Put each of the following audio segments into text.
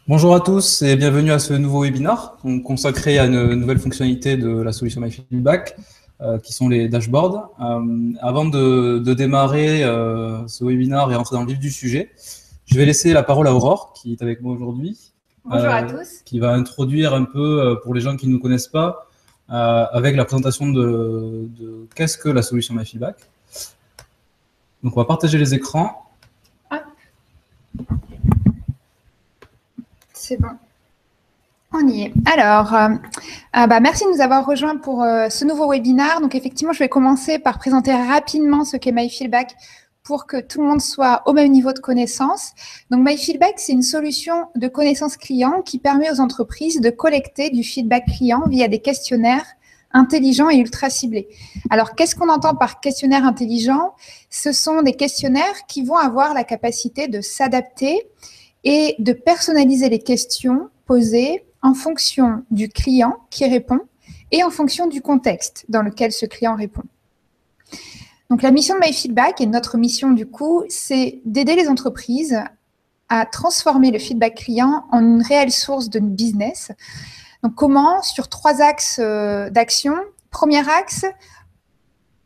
Bonjour à tous et bienvenue à ce nouveau webinaire consacré à une nouvelle fonctionnalité de la solution MyFeedback qui sont les dashboards. Avant de démarrer ce webinaire et entrer dans le vif du sujet, je vais laisser la parole à Aurore qui est avec moi aujourd'hui. Bonjour à tous. Qui va introduire un peu, pour les gens qui ne nous connaissent pas, avec la présentation de qu'est-ce que la solution MyFeedback. Donc on va partager les écrans. C'est bon. On y est. Alors, merci de nous avoir rejoints pour ce nouveau webinaire. Donc, effectivement, je vais commencer par présenter rapidement ce qu'est MyFeedback pour que tout le monde soit au même niveau de connaissance. Donc, MyFeedback, c'est une solution de connaissance client qui permet aux entreprises de collecter du feedback client via des questionnaires intelligents et ultra ciblés. Alors, qu'est-ce qu'on entend par questionnaire intelligent? Ce sont des questionnaires qui vont avoir la capacité de s'adapter et de personnaliser les questions posées en fonction du client qui répond et en fonction du contexte dans lequel ce client répond. Donc, la mission de MyFeedback et notre mission, du coup, c'est d'aider les entreprises à transformer le feedback client en une réelle source de business. Donc, comment? Sur 3 axes d'action. Premier axe,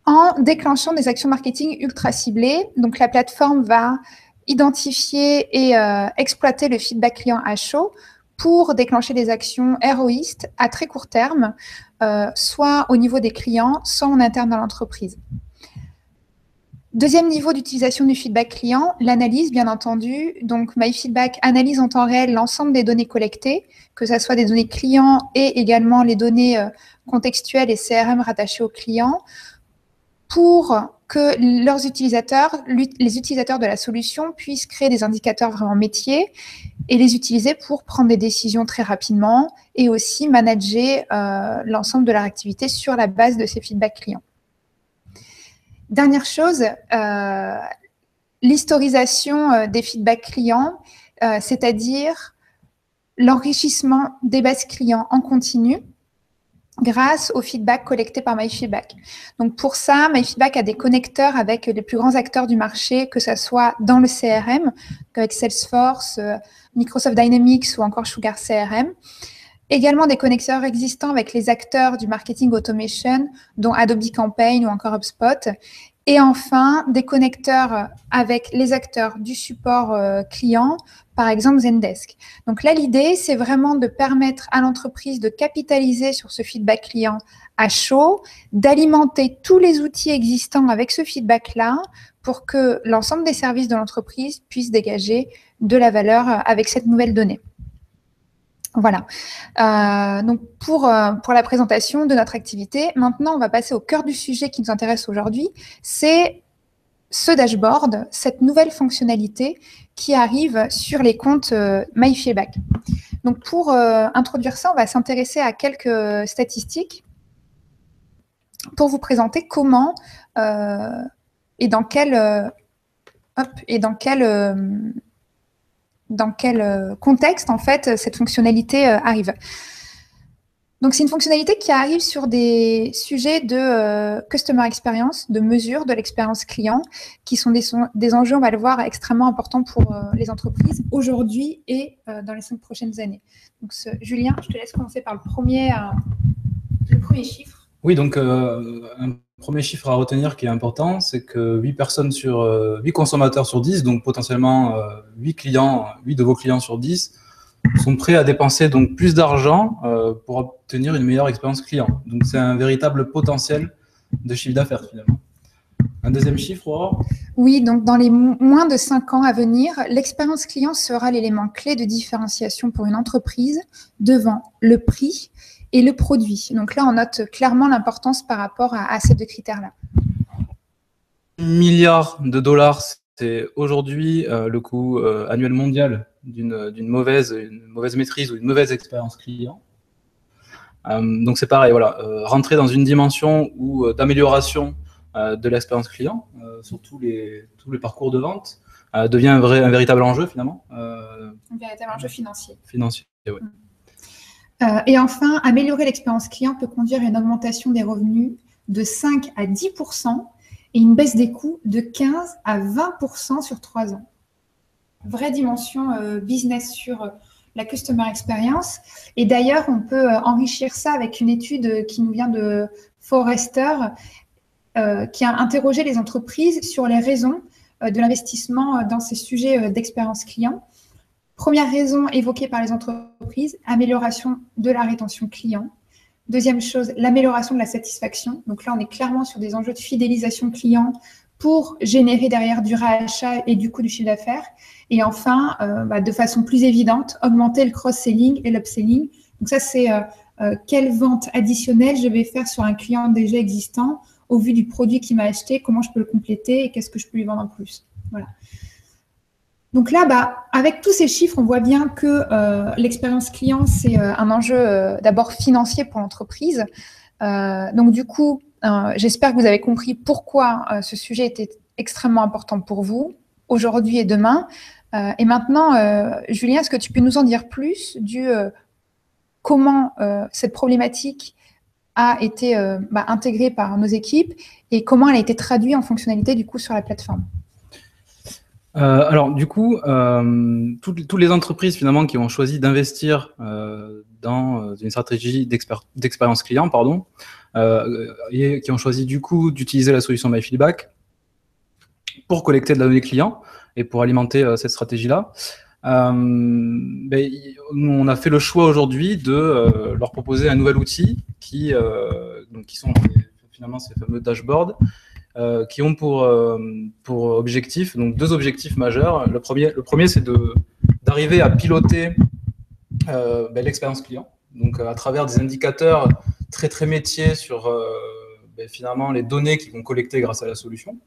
en déclenchant des actions marketing ultra ciblées. Donc, la plateforme va identifier et exploiter le feedback client à chaud pour déclencher des actions héroïstes à très court terme, soit au niveau des clients, soit en interne dans l'entreprise. Deuxième niveau d'utilisation du feedback client, l'analyse, bien entendu. Donc, MyFeedback analyse en temps réel l'ensemble des données collectées, que ce soit des données clients et également les données contextuelles et CRM rattachées aux clients, pour que leurs utilisateurs, les utilisateurs de la solution, puissent créer des indicateurs vraiment métiers et les utiliser pour prendre des décisions très rapidement et aussi manager l'ensemble de leur activité sur la base de ces feedbacks clients. Dernière chose, l'historisation des feedbacks clients, c'est-à-dire l'enrichissement des bases clients en continu, grâce au feedback collecté par MyFeedback. Donc pour ça, MyFeedback a des connecteurs avec les plus grands acteurs du marché, que ce soit dans le CRM, avec Salesforce, Microsoft Dynamics ou encore Sugar CRM. Également des connecteurs existants avec les acteurs du marketing automation, dont Adobe Campaign ou encore HubSpot. Et enfin, des connecteurs avec les acteurs du support client, par exemple Zendesk. Donc là, l'idée, c'est vraiment de permettre à l'entreprise de capitaliser sur ce feedback client à chaud, d'alimenter tous les outils existants avec ce feedback-là pour que l'ensemble des services de l'entreprise puissent dégager de la valeur avec cette nouvelle donnée. Voilà. Donc pour la présentation de notre activité, maintenant, on va passer au cœur du sujet qui nous intéresse aujourd'hui. C'est ce dashboard, cette nouvelle fonctionnalité qui arrive sur les comptes MyFeedback. Donc, pour introduire ça, on va s'intéresser à quelques statistiques pour vous présenter comment et dans quel contexte, en fait, cette fonctionnalité arrive. Donc, c'est une fonctionnalité qui arrive sur des sujets de customer experience, de mesure de l'expérience client, qui sont des enjeux, on va le voir, extrêmement importants pour les entreprises aujourd'hui et dans les 5 prochaines années. Donc, Julien, je te laisse commencer par le premier chiffre. Oui, donc un premier chiffre à retenir qui est important, c'est que 8 consommateurs sur 10, donc potentiellement 8 de vos clients sur 10, sont prêts à dépenser donc plus d'argent pour obtenir une meilleure expérience client. Donc c'est un véritable potentiel de chiffre d'affaires finalement. Un deuxième chiffre, Aurore? Oui, donc dans les moins de 5 ans à venir, l'expérience client sera l'élément clé de différenciation pour une entreprise devant le prix et le produit. Donc là, on note clairement l'importance par rapport à ces 2 critères-là. Milliards de dollars, c'est aujourd'hui le coût annuel mondial d'une mauvaise maîtrise ou une mauvaise expérience client. Donc c'est pareil, voilà, rentrer dans une dimension d'amélioration de l'expérience client sur tous les parcours de vente devient un véritable enjeu finalement. Un véritable enjeu financier. Financier, oui. Et enfin, améliorer l'expérience client peut conduire à une augmentation des revenus de 5 à 10% et une baisse des coûts de 15 à 20% sur 3 ans. Vraie dimension business sur la customer experience. Et d'ailleurs, on peut enrichir ça avec une étude qui nous vient de Forrester, qui a interrogé les entreprises sur les raisons de l'investissement dans ces sujets d'expérience client. Première raison évoquée par les entreprises, amélioration de la rétention client. Deuxième chose, l'amélioration de la satisfaction. Donc là, on est clairement sur des enjeux de fidélisation client pour générer derrière du rachat et du coup du chiffre d'affaires. Et enfin, de façon plus évidente, augmenter le cross-selling et l'upselling. Donc ça, c'est quelle vente additionnelle je vais faire sur un client déjà existant au vu du produit qu'il m'a acheté, comment je peux le compléter et qu'est-ce que je peux lui vendre en plus. Voilà. Donc là, avec tous ces chiffres, on voit bien que l'expérience client, c'est un enjeu d'abord financier pour l'entreprise. Donc du coup, j'espère que vous avez compris pourquoi ce sujet était extrêmement important pour vous, aujourd'hui et demain. Et maintenant, Julien, est-ce que tu peux nous en dire plus du comment cette problématique a été intégrée par nos équipes et comment elle a été traduite en fonctionnalité du coup sur la plateforme? Alors, du coup, toutes les entreprises finalement qui ont choisi d'investir dans une stratégie d'expérience client, pardon, et qui ont choisi du coup d'utiliser la solution MyFeedback pour collecter de la donnée client et pour alimenter cette stratégie-là, on a fait le choix aujourd'hui de leur proposer un nouvel outil qui sont finalement ces fameux dashboards. Qui ont pour objectif, donc deux objectifs majeurs. Le premier c'est d'arriver à piloter l'expérience client, donc à travers des indicateurs très très métiers sur finalement les données qu'ils vont collecter grâce à la solution.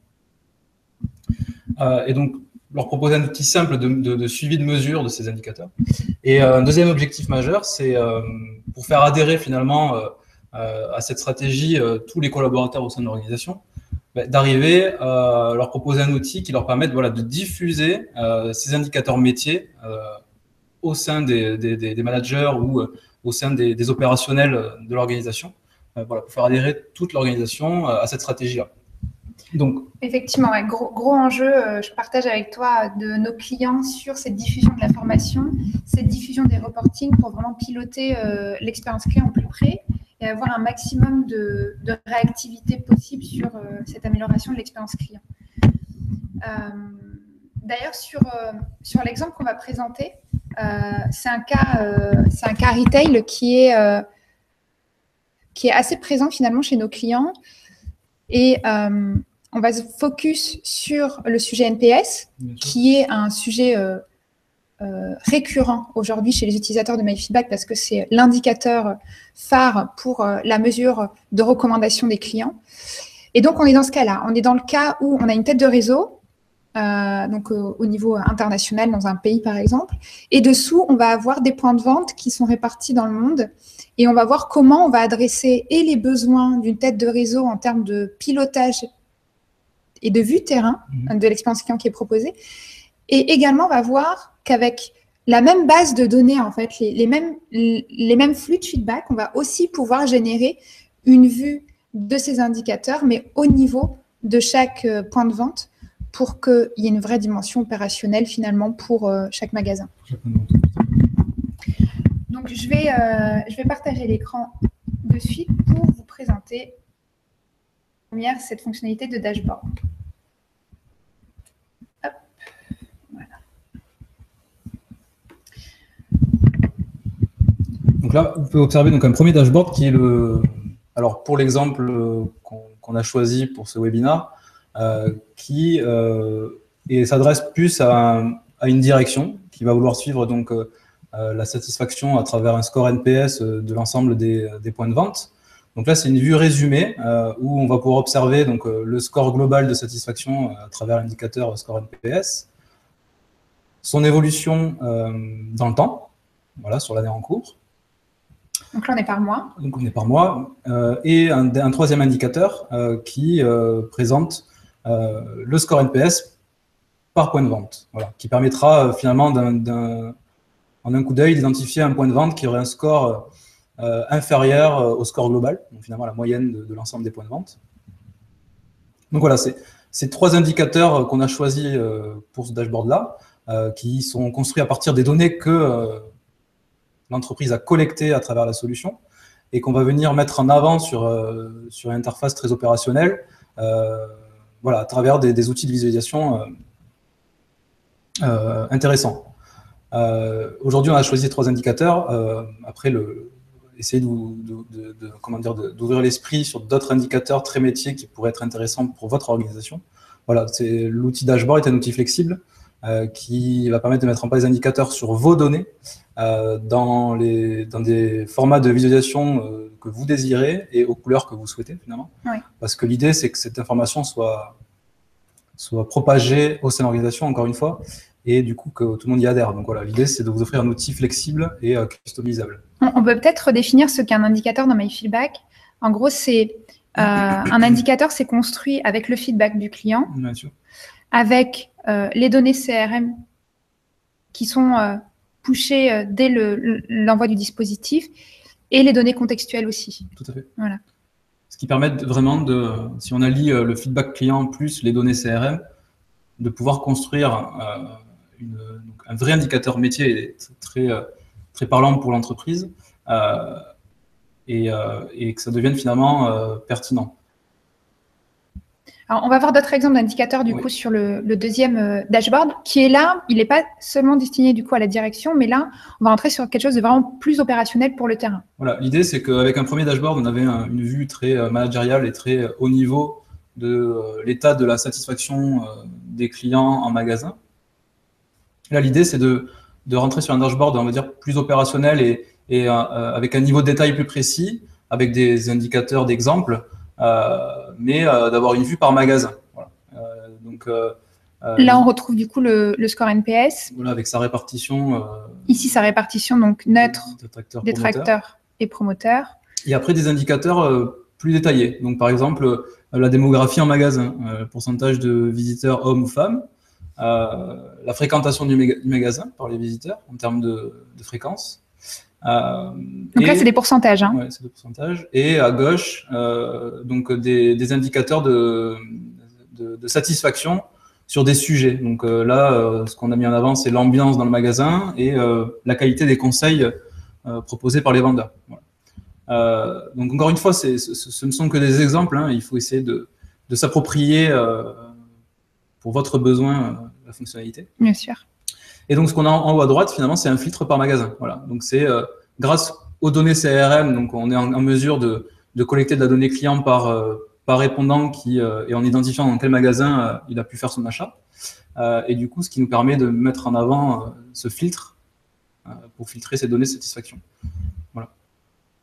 Et donc leur proposer un outil simple de suivi de mesure de ces indicateurs. Et un deuxième objectif majeur, c'est pour faire adhérer finalement à cette stratégie tous les collaborateurs au sein de l'organisation, d'arriver à leur proposer un outil qui leur permette de diffuser ces indicateurs métiers au sein des managers ou au sein des opérationnels de l'organisation, pour faire adhérer toute l'organisation à cette stratégie-là. Donc, effectivement, gros enjeu, je partage avec toi, de nos clients sur cette diffusion de l'information, cette diffusion des reportings pour vraiment piloter l'expérience client au plus près et avoir un maximum de réactivité possible sur cette amélioration de l'expérience client. D'ailleurs, sur l'exemple qu'on va présenter, c'est un cas retail qui est assez présent finalement chez nos clients. Et on va se focus sur le sujet NPS, qui est un sujet récurrent aujourd'hui chez les utilisateurs de MyFeedback parce que c'est l'indicateur phare pour la mesure de recommandation des clients. Et donc, on est dans ce cas-là. On est dans le cas où on a une tête de réseau, donc au niveau international, dans un pays par exemple. Et dessous, on va avoir des points de vente qui sont répartis dans le monde. Et on va voir comment on va adresser et les besoins d'une tête de réseau en termes de pilotage et de vue terrain de l'expérience client qui est proposée. Et également, on va voir qu'avec la même base de données, en fait, les mêmes flux de feedback, on va aussi pouvoir générer une vue de ces indicateurs, mais au niveau de chaque point de vente pour qu'il y ait une vraie dimension opérationnelle finalement pour chaque magasin. Donc, je vais partager l'écran de suite pour vous présenter cette fonctionnalité de dashboard. Hop, voilà. Donc là, vous pouvez observer un premier dashboard qui est alors pour l'exemple qu'on a choisi pour ce webinaire, qui s'adresse plus à une direction qui va vouloir suivre donc la satisfaction à travers un score NPS de l'ensemble des points de vente. Donc là, c'est une vue résumée où on va pouvoir observer donc, le score global de satisfaction à travers l'indicateur score NPS, son évolution dans le temps, voilà, sur l'année en cours. Donc là, on est par mois. Donc on est par mois. Et un troisième indicateur qui présente le score NPS par point de vente, voilà, qui permettra finalement en un coup d'œil d'identifier un point de vente qui aurait un score inférieur au score global, donc finalement la moyenne de l'ensemble des points de vente. Donc voilà, c'est trois indicateurs qu'on a choisis pour ce dashboard-là, qui sont construits à partir des données que l'entreprise a collecté à travers la solution et qu'on va venir mettre en avant sur une interface très opérationnelle, voilà, à travers des outils de visualisation intéressants. Aujourd'hui, on a choisi 3 indicateurs. Après, essayer d'ouvrir l'esprit sur d'autres indicateurs très métiers qui pourraient être intéressants pour votre organisation. Voilà, l'outil dashboard est un outil flexible qui va permettre de mettre en place des indicateurs sur vos données dans des formats de visualisation que vous désirez et aux couleurs que vous souhaitez finalement. Oui. Parce que l'idée, c'est que cette information soit propagée au sein de l'organisation, encore une fois, et du coup que tout le monde y adhère. Donc voilà, l'idée, c'est de vous offrir un outil flexible et customisable. On peut peut-être redéfinir ce qu'est un indicateur dans MyFeedback. En gros, c'est un indicateur, c'est construit avec le feedback du client, Bien sûr. avec les données CRM qui sont pushées dès l'envoi du dispositif et les données contextuelles aussi. Tout à fait. Voilà. Ce qui permet vraiment si on allie le feedback client plus les données CRM, de pouvoir construire donc un vrai indicateur métier très, très parlant pour l'entreprise et que ça devienne finalement pertinent. Alors, on va voir d'autres exemples d'indicateurs du coup sur le deuxième dashboard qui est là. Il n'est pas seulement destiné du coup à la direction, mais là, on va rentrer sur quelque chose de vraiment plus opérationnel pour le terrain. Voilà, l'idée c'est qu'avec un premier dashboard, on avait une vue très managériale et très haut niveau de l'état de la satisfaction des clients en magasin. Là, l'idée c'est de rentrer sur un dashboard, on va dire, plus opérationnel et avec un niveau de détail plus précis, avec des indicateurs d'exemple. Mais d'avoir une vue par magasin. Voilà. Là, on retrouve du coup le score NPS. Voilà, avec sa répartition. Ici, sa répartition, donc neutre, détracteur et promoteur. Et après, des indicateurs plus détaillés. Donc, par exemple, la démographie en magasin, pourcentage de visiteurs hommes ou femmes, la fréquentation du magasin par les visiteurs en termes de fréquence. Donc là, c'est des pourcentages. Hein. Ouais, c'est des pourcentages. Et à gauche, donc des indicateurs de satisfaction sur des sujets. Donc là, ce qu'on a mis en avant, c'est l'ambiance dans le magasin et la qualité des conseils proposés par les vendeurs. Voilà. Donc encore une fois, ce ne sont que des exemples. Hein. Il faut essayer de s'approprier pour votre besoin la fonctionnalité. Bien sûr. Et donc, ce qu'on a en haut à droite, finalement, c'est un filtre par magasin. Voilà. Donc, c'est grâce aux données CRM, donc on est en mesure de collecter de la donnée client par répondant et en identifiant dans quel magasin il a pu faire son achat. Et du coup, ce qui nous permet de mettre en avant ce filtre pour filtrer ces données de satisfaction. Voilà.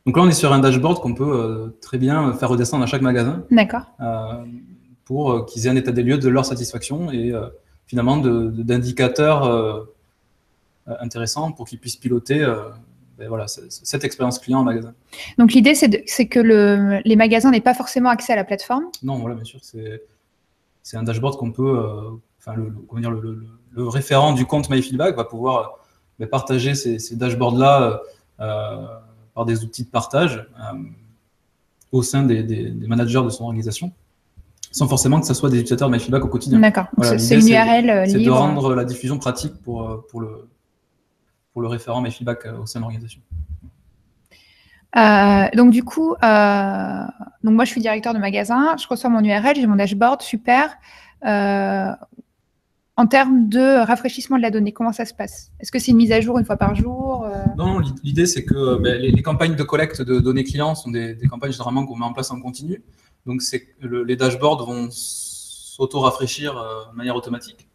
Donc là, on est sur un dashboard qu'on peut très bien faire redescendre à chaque magasin. D'accord. Pour qu'ils aient un état des lieux de leur satisfaction et finalement d'indicateurs intéressants pour qu'ils puissent piloter voilà, cette expérience client en magasin. Donc l'idée, c'est que les magasins n'aient pas forcément accès à la plateforme. Non, voilà, bien sûr, c'est un dashboard qu'on peut, le référent du compte MyFeedback va pouvoir partager ces dashboards-là par des outils de partage au sein des managers de son organisation, sans forcément que ce soit des utilisateurs de MyFeedback au quotidien. D'accord. Voilà, c'est une URL libre. C'est de rendre la diffusion pratique pour le référent MyFeedback au sein de l'organisation. Donc du coup, donc moi je suis directeur de magasin, je reçois mon URL, j'ai mon dashboard, super. En termes de rafraîchissement de la donnée, comment ça se passe? Est-ce que c'est une mise à jour une fois par jour? Non, l'idée c'est que les campagnes de collecte de données clients sont des campagnes généralement qu'on met en place en continu. Donc les dashboards vont s'auto-rafraîchir de manière automatique,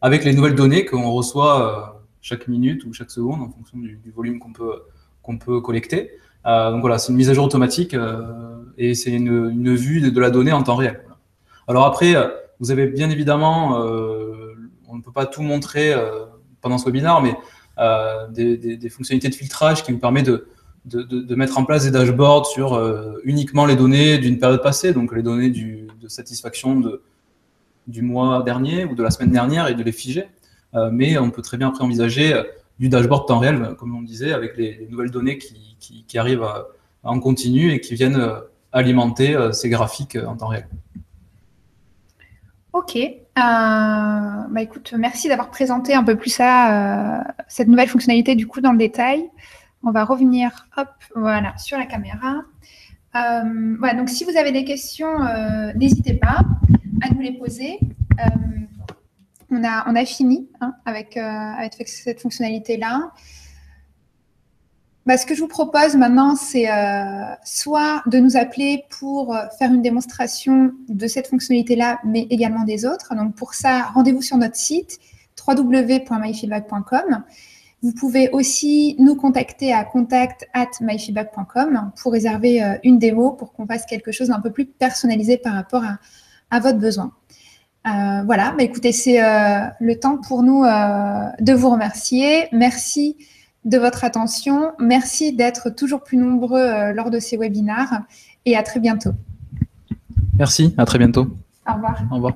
avec les nouvelles données qu'on reçoit chaque minute ou chaque seconde en fonction du volume qu'on peut collecter. Donc voilà, c'est une mise à jour automatique et c'est une vue de la donnée en temps réel. Voilà. Alors après, vous avez bien évidemment, on ne peut pas tout montrer pendant ce webinaire, mais des fonctionnalités de filtrage qui nous permettent de mettre en place des dashboards sur uniquement les données d'une période passée, donc les données de satisfaction du mois dernier ou de la semaine dernière et de les figer. Mais on peut très bien après envisager du dashboard temps réel, comme on le disait, avec les nouvelles données qui arrivent en continu et qui viennent alimenter ces graphiques en temps réel. Ok. Écoute, merci d'avoir présenté un peu plus cette nouvelle fonctionnalité du coup dans le détail. On va revenir, hop, voilà, sur la caméra. Voilà, donc si vous avez des questions, n'hésitez pas à nous les poser. On a fini hein, avec cette fonctionnalité-là. Ce que je vous propose maintenant, c'est soit de nous appeler pour faire une démonstration de cette fonctionnalité-là, mais également des autres. Donc pour ça, rendez-vous sur notre site www.myfeedback.com. Vous pouvez aussi nous contacter à contact@myfeedback.com pour réserver une démo pour qu'on fasse quelque chose d'un peu plus personnalisé par rapport à votre besoin. Voilà, écoutez, c'est le temps pour nous de vous remercier. Merci de votre attention. Merci d'être toujours plus nombreux lors de ces webinars et à très bientôt. Merci, à très bientôt. Au revoir. Au revoir.